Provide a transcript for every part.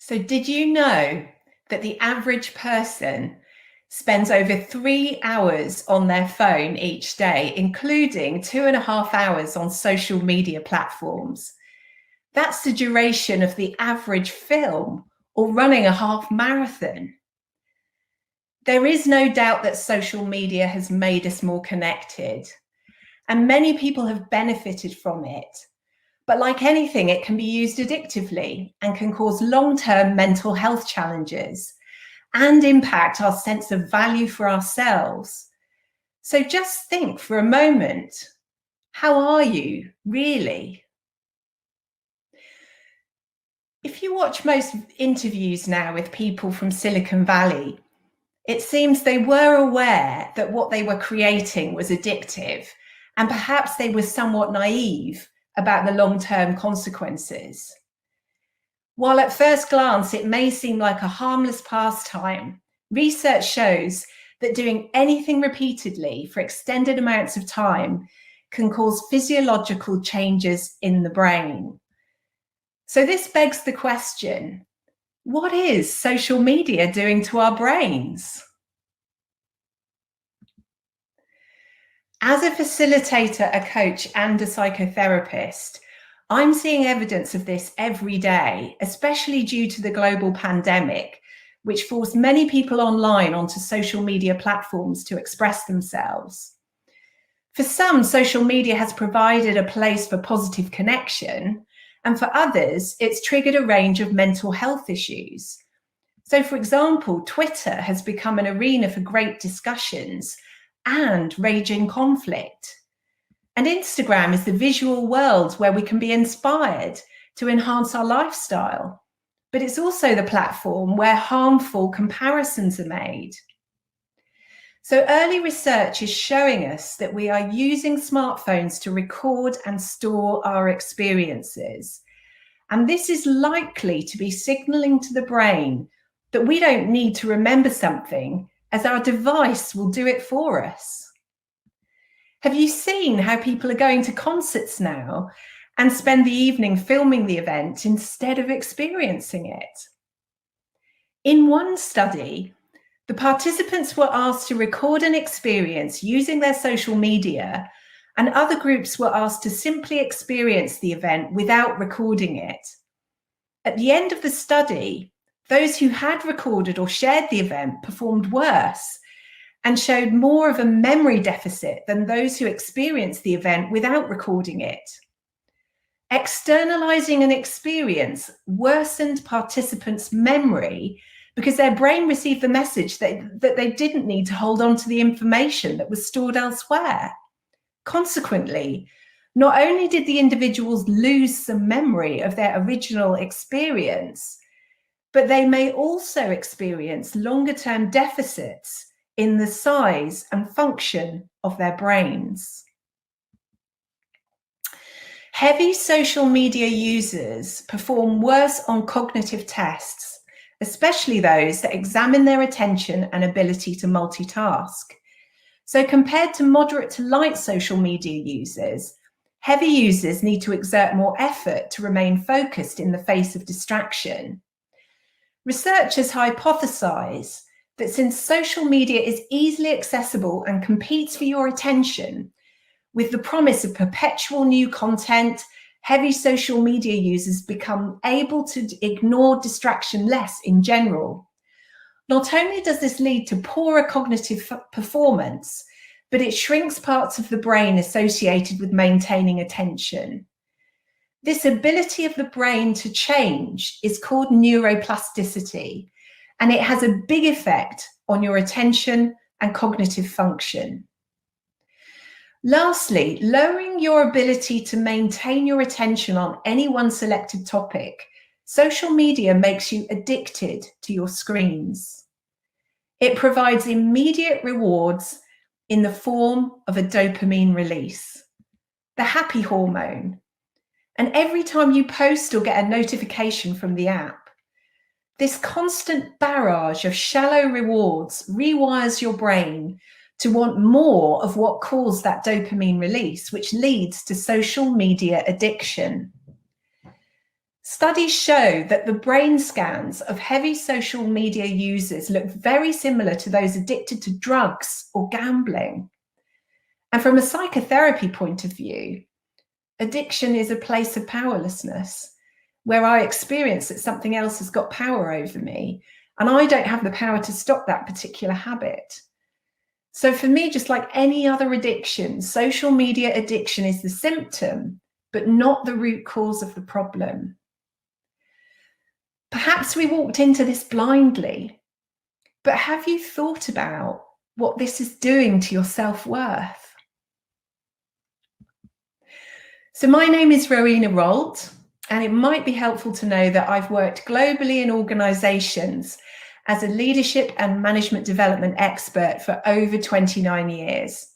So did you know that the average person spends over 3 hours on their phone each day, including 2.5 hours on social media platforms? That's the duration of the average film or running a half marathon. There is no doubt that social media has made us more connected, and many people have benefited from it. But like anything, it can be used addictively and can cause long-term mental health challenges and impact our sense of value for ourselves. So just think for a moment, how are you really? If you watch most interviews now with people from Silicon Valley, it seems they were aware that what they were creating was addictive, and perhaps they were somewhat naive about the long-term consequences. While at first glance it may seem like a harmless pastime, research shows that doing anything repeatedly for extended amounts of time can cause physiological changes in the brain. So this begs the question, what is social media doing to our brains? As a facilitator, a coach, and a psychotherapist, I'm seeing evidence of this every day, especially due to the global pandemic, which forced many people online onto social media platforms to express themselves. For some, social media has provided a place for positive connection, and for others, it's triggered a range of mental health issues. So, for example, Twitter has become an arena for great discussions and raging conflict. And Instagram is the visual world where we can be inspired to enhance our lifestyle. But it's also the platform where harmful comparisons are made. So early research is showing us that we are using smartphones to record and store our experiences. And this is likely to be signaling to the brain that we don't need to remember something, as our device will do it for us. Have you seen how people are going to concerts now and spend the evening filming the event instead of experiencing it? In one study, the participants were asked to record an experience using their social media, and other groups were asked to simply experience the event without recording it. At the end of the study, those who had recorded or shared the event performed worse and showed more of a memory deficit than those who experienced the event without recording it. Externalizing an experience worsened participants' memory because their brain received the message that they didn't need to hold on to the information that was stored elsewhere. Consequently, not only did the individuals lose some memory of their original experience, but they may also experience longer-term deficits in the size and function of their brains. Heavy social media users perform worse on cognitive tests, especially those that examine their attention and ability to multitask. So compared to moderate to light social media users, heavy users need to exert more effort to remain focused in the face of distraction. Researchers hypothesize that since social media is easily accessible and competes for your attention, with the promise of perpetual new content, heavy social media users become able to ignore distraction less in general. Not only does this lead to poorer cognitive performance, but it shrinks parts of the brain associated with maintaining attention. This ability of the brain to change is called neuroplasticity, and it has a big effect on your attention and cognitive function. Lastly, lowering your ability to maintain your attention on any one selected topic, social media makes you addicted to your screens. It provides immediate rewards in the form of a dopamine release, the happy hormone. And every time you post or get a notification from the app, this constant barrage of shallow rewards rewires your brain to want more of what caused that dopamine release, which leads to social media addiction. Studies show that the brain scans of heavy social media users look very similar to those addicted to drugs or gambling. And from a psychotherapy point of view, addiction is a place of powerlessness, where I experience that something else has got power over me, and I don't have the power to stop that particular habit. So for me, just like any other addiction, social media addiction is the symptom, but not the root cause of the problem. Perhaps we walked into this blindly, but have you thought about what this is doing to your self-worth? So my name is Rowena Rolt, and it might be helpful to know that I've worked globally in organizations as a leadership and management development expert for over 29 years.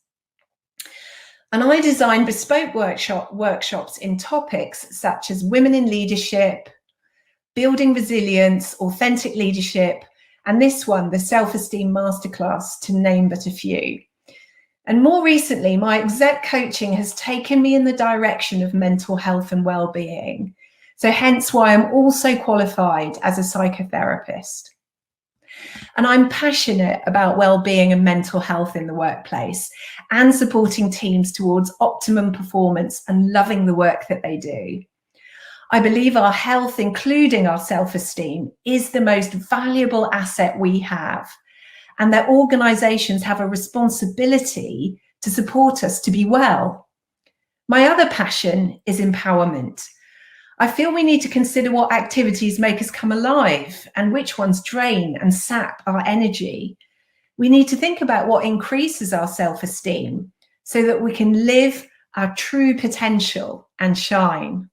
And I design bespoke workshops in topics such as women in leadership, building resilience, authentic leadership, and this one, the Self-esteem Masterclass, to name but a few. And more recently, my exec coaching has taken me in the direction of mental health and well-being. So hence why I'm also qualified as a psychotherapist. And I'm passionate about well-being and mental health in the workplace and supporting teams towards optimum performance and loving the work that they do. I believe our health, including our self-esteem, is the most valuable asset we have, and that organizations have a responsibility to support us to be well. My other passion is empowerment. I feel we need to consider what activities make us come alive and which ones drain and sap our energy. We need to think about what increases our self-esteem so that we can live our true potential and shine.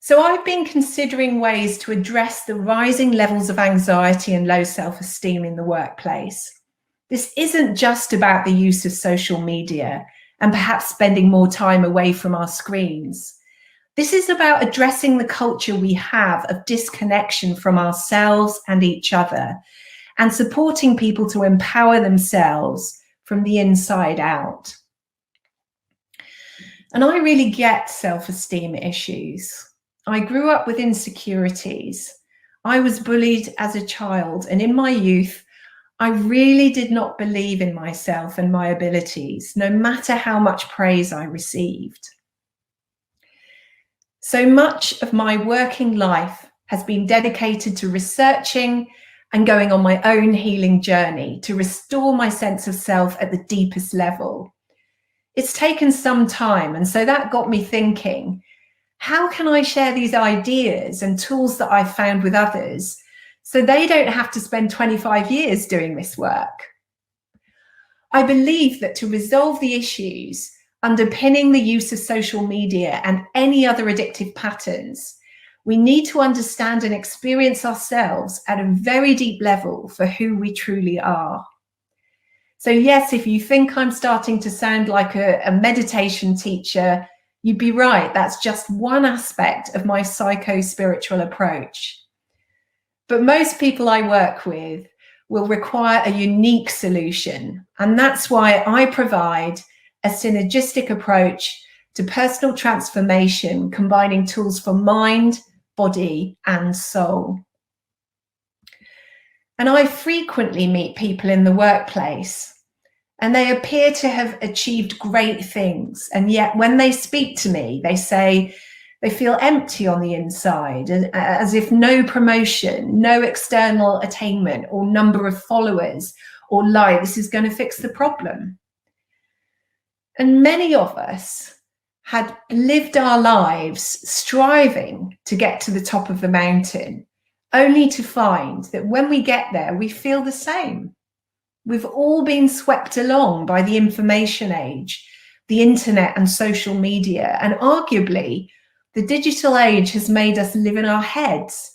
So I've been considering ways to address the rising levels of anxiety and low self-esteem in the workplace. This isn't just about the use of social media and perhaps spending more time away from our screens. This is about addressing the culture we have of disconnection from ourselves and each other, and supporting people to empower themselves from the inside out. And I really get self-esteem issues. I grew up with insecurities. I was bullied as a child, and in my youth, I really did not believe in myself and my abilities, no matter how much praise I received. So much of my working life has been dedicated to researching and going on my own healing journey to restore my sense of self at the deepest level. It's taken some time, and so that got me thinking, how can I share these ideas and tools that I've found with others so they don't have to spend 25 years doing this work? I believe that to resolve the issues underpinning the use of social media and any other addictive patterns, we need to understand and experience ourselves at a very deep level for who we truly are. So yes, if you think I'm starting to sound like a meditation teacher, you'd be right. That's just one aspect of my psycho-spiritual approach. But most people I work with will require a unique solution. And that's why I provide a synergistic approach to personal transformation, combining tools for mind, body, and soul. And I frequently meet people in the workplace, and they appear to have achieved great things. And yet when they speak to me, they say they feel empty on the inside, as if no promotion, no external attainment or number of followers or likes is going to fix the problem. And many of us had lived our lives striving to get to the top of the mountain, only to find that when we get there, we feel the same. We've all been swept along by the information age, the internet and social media, and arguably the digital age has made us live in our heads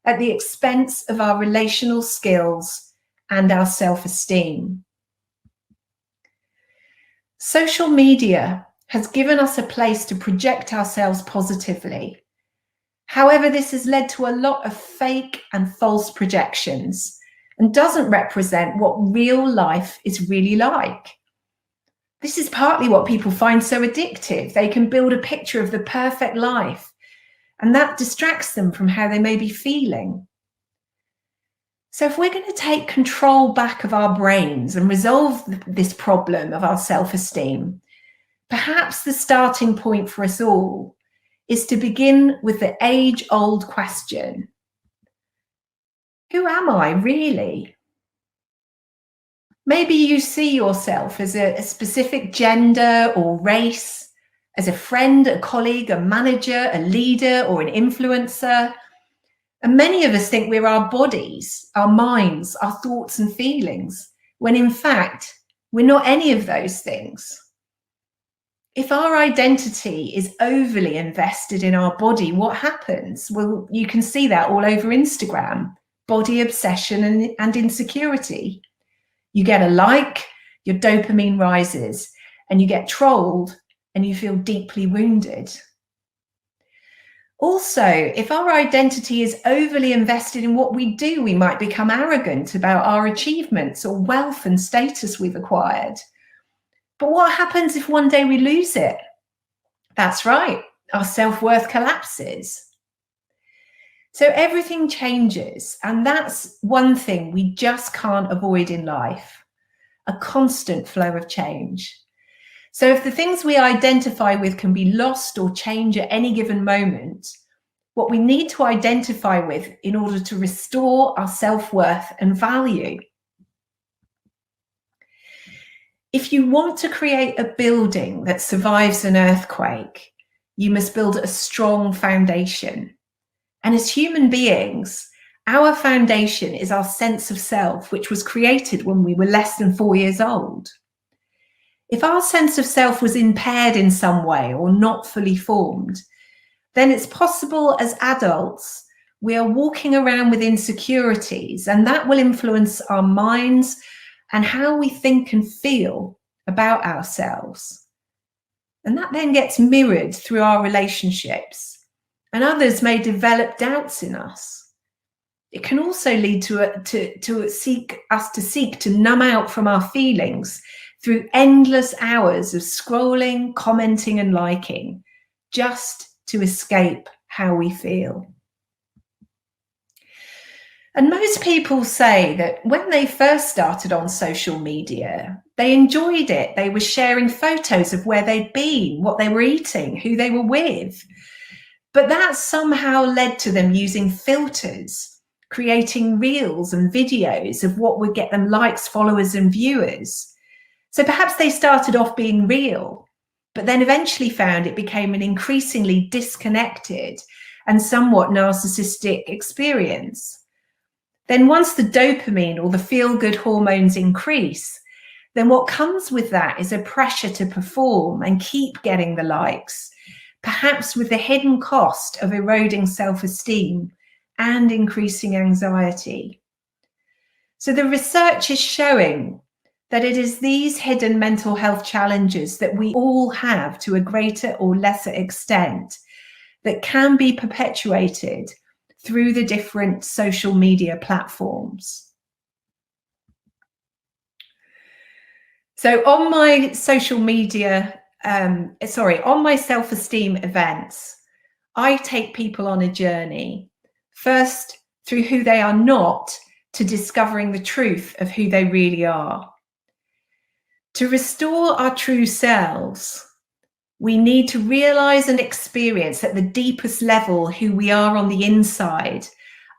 at the expense of our relational skills and our self-esteem. Social media has given us a place to project ourselves positively. However, this has led to a lot of fake and false projections and doesn't represent what real life is really like. This is partly what people find so addictive. They can build a picture of the perfect life, and that distracts them from how they may be feeling. So if we're going to take control back of our brains and resolve this problem of our self-esteem, perhaps the starting point for us all is to begin with the age-old question: who am I really? Maybe you see yourself as a specific gender or race, as a friend, a colleague, a manager, a leader, or an influencer. And many of us think we're our bodies, our minds, our thoughts and feelings, when in fact, we're not any of those things. If our identity is overly invested in our body, what happens? Well, you can see that all over Instagram: body obsession and insecurity. You get a like, your dopamine rises, and you get trolled and you feel deeply wounded. Also, if our identity is overly invested in what we do, we might become arrogant about our achievements or wealth and status we've acquired. But what happens if one day we lose it? That's right, our self-worth collapses. So everything changes, and that's one thing we just can't avoid in life: a constant flow of change. So if the things we identify with can be lost or change at any given moment, what we need to identify with in order to restore our self-worth and value. If you want to create a building that survives an earthquake, you must build a strong foundation. And as human beings, our foundation is our sense of self, which was created when we were less than 4 years old. If our sense of self was impaired in some way or not fully formed, then it's possible as adults we are walking around with insecurities, and that will influence our minds and how we think and feel about ourselves. And that then gets mirrored through our relationships, and others may develop doubts in us. It can also lead to seek to numb out from our feelings through endless hours of scrolling, commenting and liking, just to escape how we feel. And most people say that when they first started on social media, they enjoyed it. They were sharing photos of where they'd been, what they were eating, who they were with. But that somehow led to them using filters, creating reels and videos of what would get them likes, followers and viewers. So perhaps they started off being real, but then eventually found it became an increasingly disconnected and somewhat narcissistic experience. Then once the dopamine or the feel-good hormones increase, then what comes with that is a pressure to perform and keep getting the likes, perhaps with the hidden cost of eroding self-esteem and increasing anxiety. So the research is showing that it is these hidden mental health challenges that we all have to a greater or lesser extent that can be perpetuated through the different social media platforms. So on my social media, on my self-esteem events, I take people on a journey, first through who they are not to discovering the truth of who they really are. To restore our true selves, we need to realize and experience at the deepest level who we are on the inside,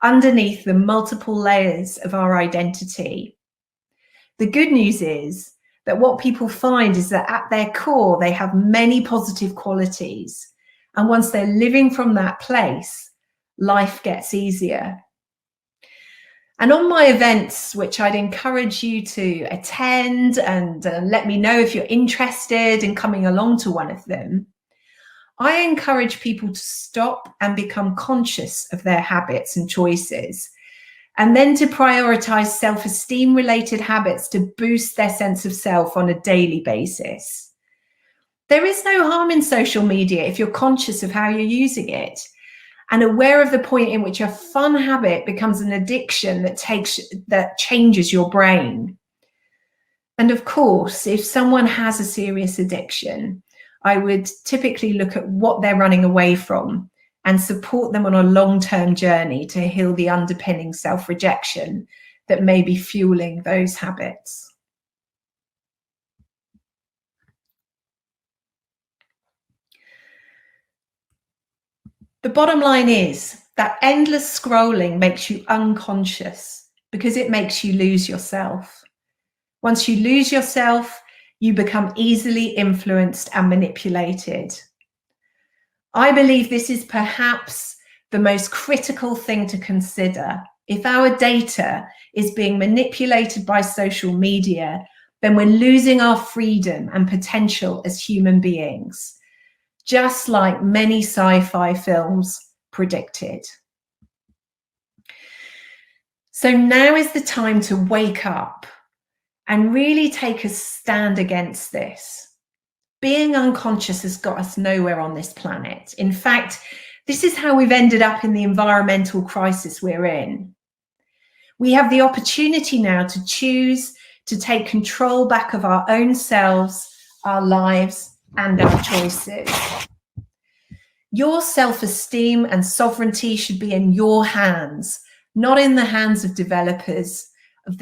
underneath the multiple layers of our identity. The good news is that what people find is that at their core, they have many positive qualities. And once they're living from that place, life gets easier. And on my events, which I'd encourage you to attend and let me know if you're interested in coming along to one of them, I encourage people to stop and become conscious of their habits and choices, and then to prioritize self-esteem related habits to boost their sense of self on a daily basis. There is no harm in social media if you're conscious of how you're using it, and aware of the point in which a fun habit becomes an addiction that changes your brain. And of course, if someone has a serious addiction, I would typically look at what they're running away from and support them on a long-term journey to heal the underpinning self-rejection that may be fueling those habits. The bottom line is that endless scrolling makes you unconscious because it makes you lose yourself. Once you lose yourself, you become easily influenced and manipulated. I believe this is perhaps the most critical thing to consider. If our data is being manipulated by social media, then we're losing our freedom and potential as human beings, just like many sci-fi films predicted. So now is the time to wake up and really take a stand against this. Being unconscious has got us nowhere on this planet. In fact, this is how we've ended up in the environmental crisis we're in. We have the opportunity now to choose to take control back of our own selves, our lives, and our choices. Your self-esteem and sovereignty should be in your hands, not in the hands of the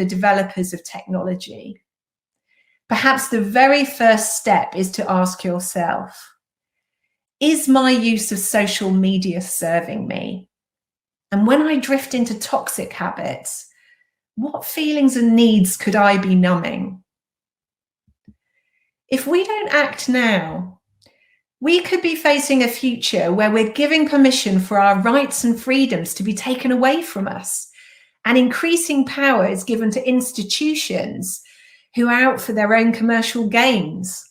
developers of technology. Perhaps the very first step is to ask yourself, is my use of social media serving me? And when I drift into toxic habits, what feelings and needs could I be numbing? If we don't act now, we could be facing a future where we're giving permission for our rights and freedoms to be taken away from us, and increasing power is given to institutions who are out for their own commercial gains.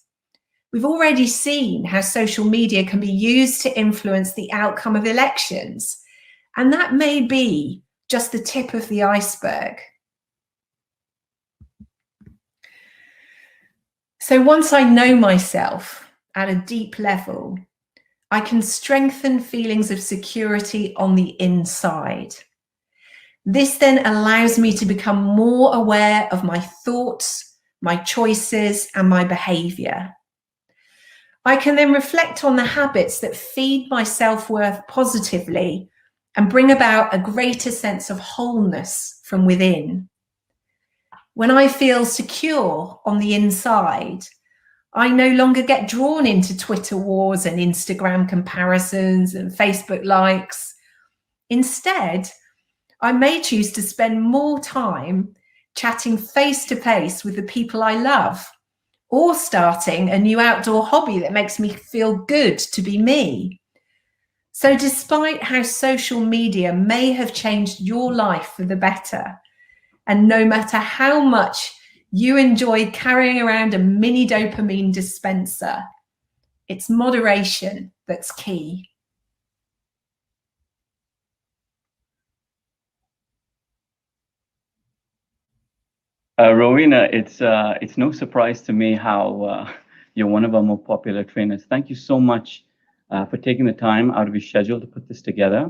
We've already seen how social media can be used to influence the outcome of elections, and that may be just the tip of the iceberg. So once I know myself at a deep level, I can strengthen feelings of security on the inside. This then allows me to become more aware of my thoughts, my choices, and my behavior. I can then reflect on the habits that feed my self-worth positively and bring about a greater sense of wholeness from within. When I feel secure on the inside, I no longer get drawn into Twitter wars and Instagram comparisons and Facebook likes. Instead, I may choose to spend more time chatting face-to-face with the people I love, or starting a new outdoor hobby that makes me feel good to be me. So despite how social media may have changed your life for the better, and no matter how much you enjoy carrying around a mini dopamine dispenser, it's moderation that's key. Rowena, it's no surprise to me how you're one of our more popular trainers. Thank you so much for taking the time out of your schedule to put this together.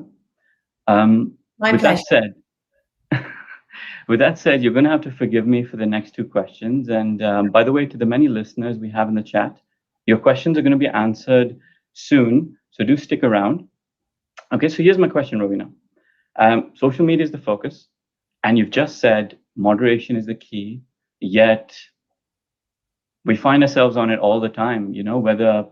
My pleasure. With that said, you're going to have to forgive me for the next two questions. And by the way, to the many listeners we have in the chat, your questions are going to be answered soon, so do stick around. Okay, so here's my question, Rowena. Social media is the focus, and you've just said moderation is the key, yet we find ourselves on it all the time, you know, whether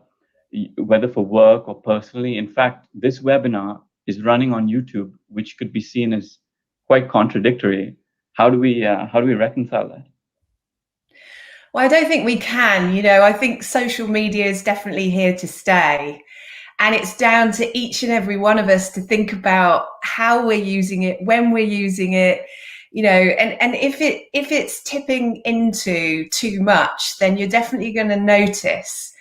for work or personally. In fact, this webinar is running on YouTube, which could be seen as quite contradictory. How do we reconcile that? Well, I don't think we can. You know, I think social media is definitely here to stay. And it's down to each and every one of us to think about how we're using it, when we're using it, you know, and if it's tipping into too much, then you're definitely going to notice,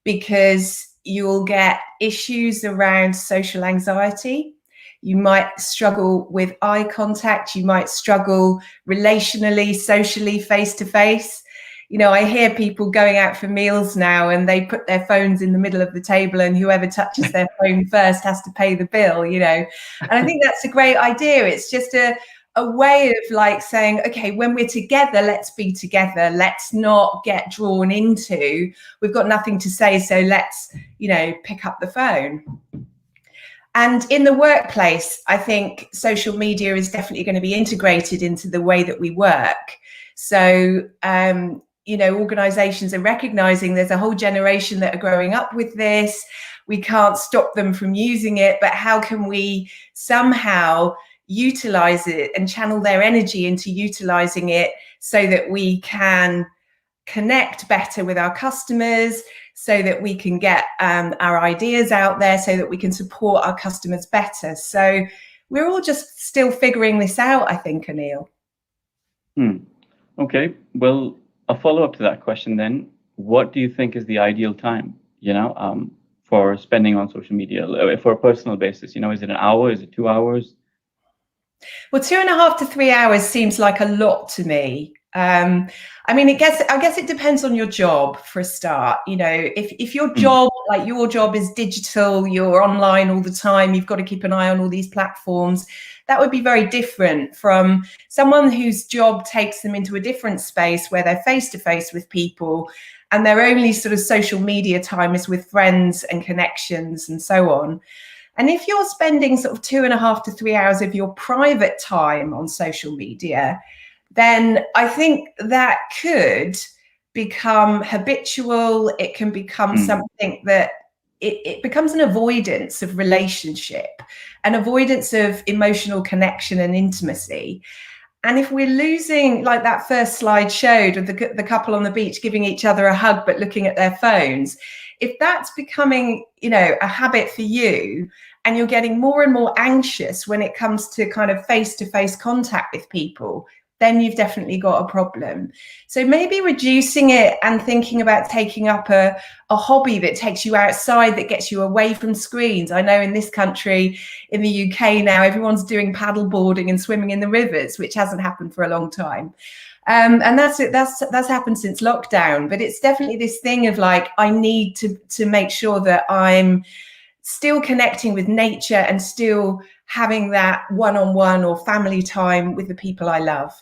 because you'll get issues around social anxiety. You might struggle with eye contact. You might struggle relationally, socially, face to face. You know, I hear people going out for meals now and they put their phones in the middle of the table, and whoever touches their phone first has to pay the bill, you know. And I think that's a great idea. It's just a a way of like saying, okay, when we're together, let's be together. Let's not get drawn into, we've got nothing to say, so let's, you know, pick up the phone. And in the workplace, I think social media is definitely going to be integrated into the way that we work. So, you know, organizations are recognizing there's a whole generation that are growing up with this. We can't stop them from using it, but how can we somehow utilize it and channel their energy into utilizing it so that we can connect better with our customers, so that we can get our ideas out there, so that we can support our customers better. So we're all just still figuring this out, I think, Anil. Okay, well, a follow-up to that question then, what do you think is the ideal time, you know, for spending on social media for a personal basis? You know, is it an hour? Is it 2 hours? Well, 2.5 to 3 hours seems like a lot to me. I mean, I guess it depends on your job for a start. You know, if your job, like your job is digital, you're online all the time, you've got to keep an eye on all these platforms, that would be very different from someone whose job takes them into a different space where they're face to face with people and their only sort of social media time is with friends and connections and so on. And if you're spending sort of 2.5 to 3 hours of your private time on social media, then I think that could become habitual. It can become something that it becomes an avoidance of relationship, an avoidance of emotional connection and intimacy. And if we're losing, like that first slide showed of the couple on the beach giving each other a hug but looking at their phones, if that's becoming, you know, a habit for you, and you're getting more and more anxious when it comes to kind of face-to-face contact with people, then you've definitely got a problem. So maybe reducing it and thinking about taking up a hobby that takes you outside, that gets you away from screens. I know in this country, in the UK now, everyone's doing paddle boarding and swimming in the rivers, which hasn't happened for a long time. And that's happened since lockdown. But it's definitely this thing of like, I need to make sure that I'm still connecting with nature and still having that one-on-one or family time with the people I love.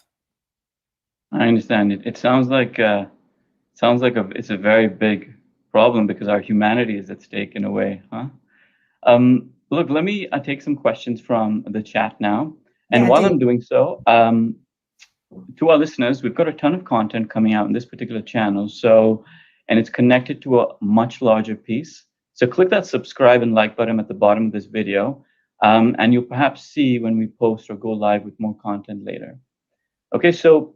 I understand it. It sounds like it's a very big problem because our humanity is at stake in a way, huh? Look, let me take some questions from the chat now. And while I'm doing so, to our listeners, we've got a ton of content coming out in this particular channel. So, and it's connected to a much larger piece. So click that subscribe and like button at the bottom of this video, and you'll perhaps see when we post or go live with more content later. Okay, so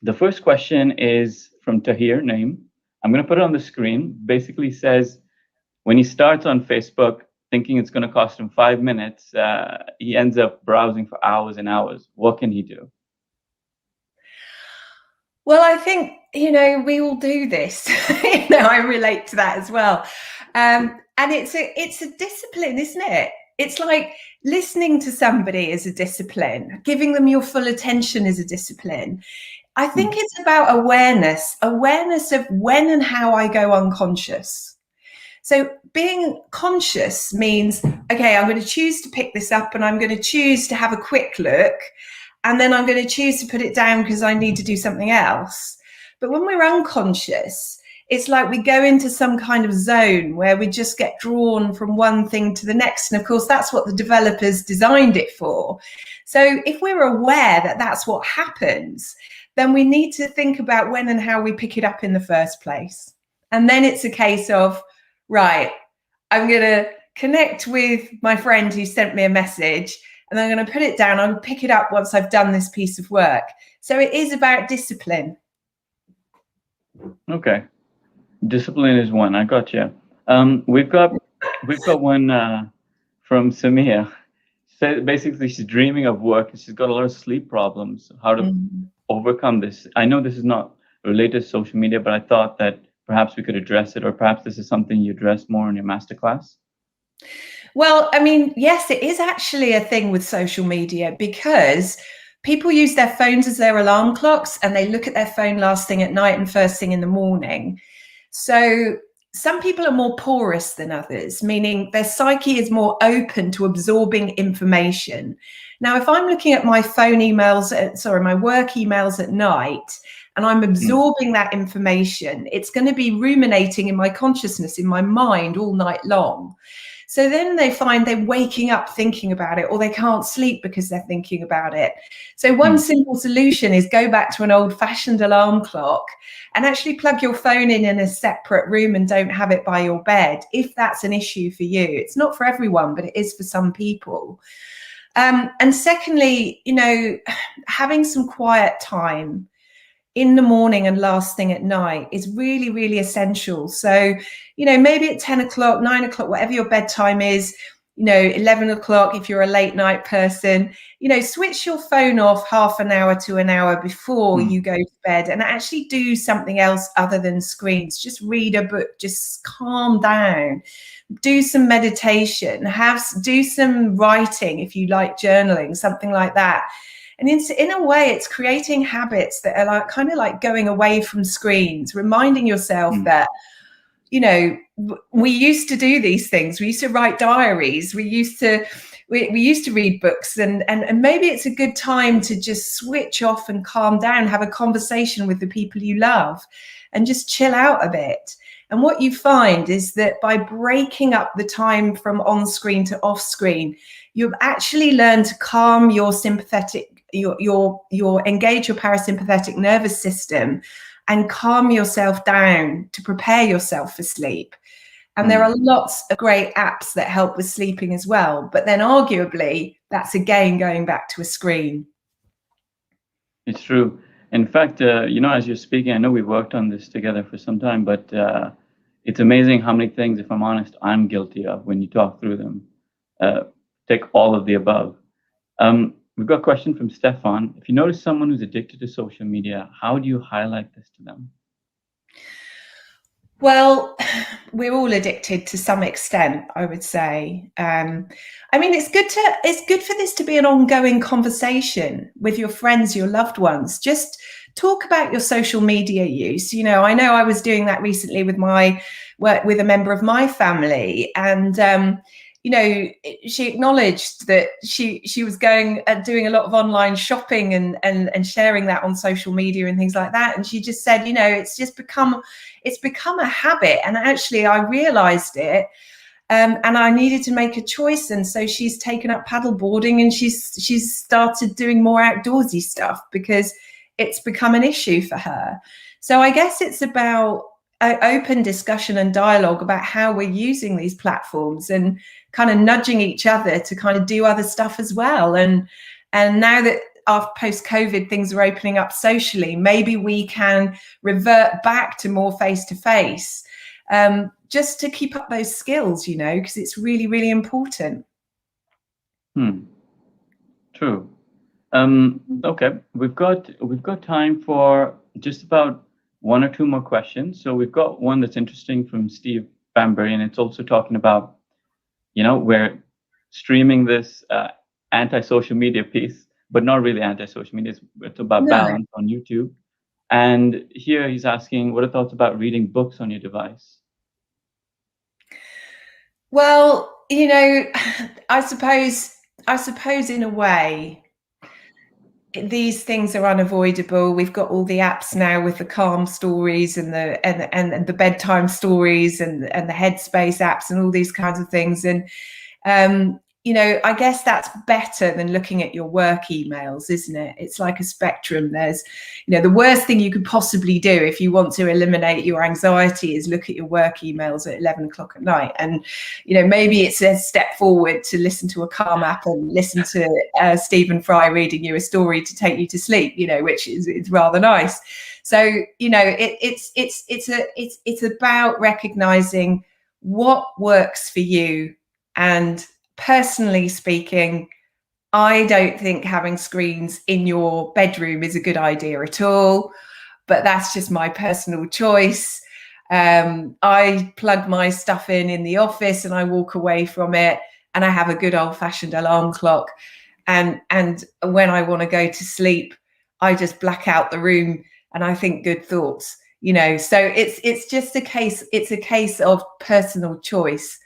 the first question is from Tahir Naim. I'm going to put it on the screen. Basically says, when he starts on Facebook thinking it's going to cost him 5 minutes, he ends up browsing for hours and hours. What can he do? Well, I think, you know, we all do this. You know, I relate to that as well. And it's a discipline, isn't it? It's like listening to somebody is a discipline. Giving them your full attention is a discipline. I think it's about awareness of when and how I go unconscious. So being conscious means, okay, I'm going to choose to pick this up and I'm going to choose to have a quick look. And then I'm going to choose to put it down because I need to do something else. But when we're unconscious, it's like we go into some kind of zone where we just get drawn from one thing to the next. And of course, that's what the developers designed it for. So if we're aware that that's what happens, then we need to think about when and how we pick it up in the first place. And then it's a case of, right, I'm going to connect with my friend who sent me a message, and I'm going to put it down. I'll pick it up once I've done this piece of work. So it is about discipline. Okay. Discipline is one. I got you. We've got one from Samia. So basically, she's dreaming of work and she's got a lot of sleep problems. How to overcome this? I know this is not related to social media, but I thought that perhaps we could address it, or perhaps this is something you address more in your masterclass. Well, I mean, yes, it is actually a thing with social media because people use their phones as their alarm clocks and they look at their phone last thing at night and first thing in the morning. So some people are more porous than others, meaning their psyche is more open to absorbing information. Now, if I'm looking at my phone emails, my work emails at night, and I'm absorbing that information, it's going to be ruminating in my consciousness, in my mind all night long. So then they find they're waking up thinking about it, or they can't sleep because they're thinking about it. So one simple solution is go back to an old-fashioned alarm clock and actually plug your phone in a separate room and don't have it by your bed, if that's an issue for you. It's not for everyone, but it is for some people. And secondly, having some quiet time in the morning and last thing at night is really, really essential. So, maybe at 10 o'clock, 9 o'clock, whatever your bedtime is, 11 o'clock, if you're a late night person, switch your phone off half an hour to an hour before you go to bed and actually do something else other than screens. Just read a book, just calm down, do some meditation, do some writing if you like journaling, something like that. And in a way, it's creating habits that are kind of like going away from screens, reminding yourself that, we used to do these things. We used to write diaries. We used to read books, and maybe it's a good time to just switch off and calm down, have a conversation with the people you love, and just chill out a bit. And what you find is that by breaking up the time from on screen to off screen, you've actually learned to calm your sympathetic, engage your parasympathetic nervous system and calm yourself down to prepare yourself for sleep. And there are lots of great apps that help with sleeping as well. But then arguably, that's again going back to a screen. It's true. In fact, as you're speaking, I know we worked on this together for some time, but it's amazing how many things, if I'm honest, I'm guilty of when you talk through them. Take all of the above. We've got a question from Stefan. If you notice someone who's addicted to social media, how do you highlight this to them? Well, we're all addicted to some extent, I would say. It's good for this to be an ongoing conversation with your friends, your loved ones. Just talk about your social media use. I know I was doing that recently with my work with a member of my family, and she acknowledged that she was doing a lot of online shopping and sharing that on social media and things like that. And she just said, it's become a habit. And actually I realized it, and I needed to make a choice. And so she's taken up paddleboarding, and she's started doing more outdoorsy stuff because it's become an issue for her. So I guess it's about open discussion and dialogue about how we're using these platforms, and kind of nudging each other to kind of do other stuff as well. And now that after post-COVID things are opening up socially, maybe we can revert back to more face-to-face, just to keep up those skills, because it's really, really important. True. Okay, we've got time for just about one or two more questions. So we've got one that's interesting from Steve Bambury, and it's also talking about, we're streaming this anti-social media piece, but not really anti-social media. It's about balance on YouTube. And here he's asking, what are thoughts about reading books on your device? Well, I suppose in a way, these things are unavoidable. We've got all the apps now with the calm stories and the bedtime stories and the Headspace apps and all these kinds of things. And I guess that's better than looking at your work emails, isn't it? It's like a spectrum. There's, the worst thing you could possibly do if you want to eliminate your anxiety is look at your work emails at 11 o'clock at night. And, maybe it's a step forward to listen to a calm app and listen to Stephen Fry reading you a story to take you to sleep, which is rather nice. So, it's about recognizing what works for you. And personally speaking, I don't think having screens in your bedroom is a good idea at all, but that's just my personal choice. I plug my stuff in the office and I walk away from it, and I have a good old-fashioned alarm clock. And when I want to go to sleep, I just black out the room and I think good thoughts. you know, so it's just a case of personal choice.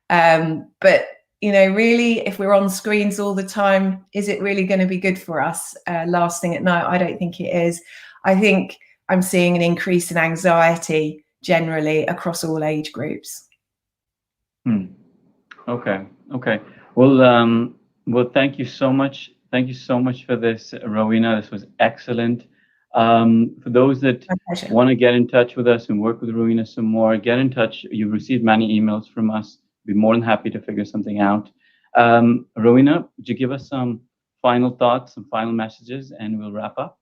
But you know, really, if we're on screens all the time, is it really going to be good for us last thing at night? I don't think it is. I think I'm seeing an increase in anxiety generally across all age groups. Okay. Well, thank you so much. Thank you so much for this, Rowena. This was excellent. For those that want to get in touch with us and work with Rowena some more, get in touch. You've received many emails from us. We'd be more than happy to figure something out. Rowena, would you give us some final thoughts, some final messages, and we'll wrap up?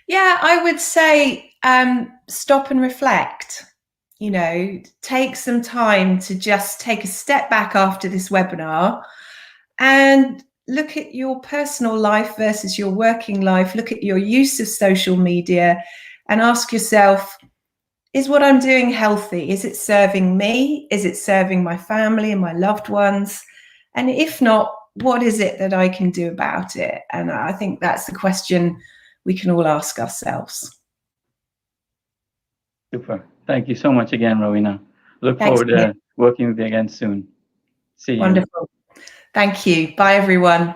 Yeah, I would say stop and reflect. You know, take some time to just take a step back after this webinar and look at your personal life versus your working life. Look at your use of social media and ask yourself, is what I'm doing healthy? Is it serving me? Is it serving my family and my loved ones? And if not, what is it that I can do about it? And I think that's the question we can all ask ourselves. Super. Thank you so much again, Rowena. Look forward to working with you again soon. See you. Wonderful. Thank you. Bye, everyone.